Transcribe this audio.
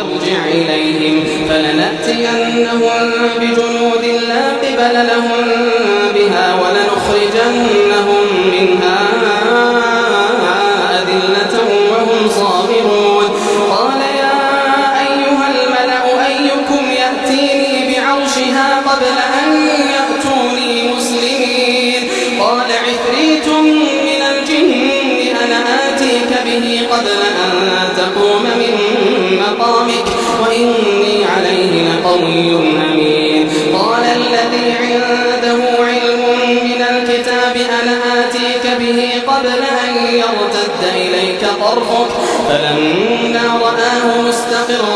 ارجع إليهم فلنأتينهم بجنود لا قبل لهم بها ولنخرجنهم منها أذلة وهم صاغرون. قال يا أيها الملأ أيكم يأتيني بعرشها قبل أن يأتوني مسلمين؟ قال عفريت من الجن أنا آتيك به قبل أن تقوم من مقامك وإني عليه لقوي أمين. قال الذي عنده علم من الكتاب أنا آتيك به قبل أن يرتد إليك طرفك فلما رآه مستقرا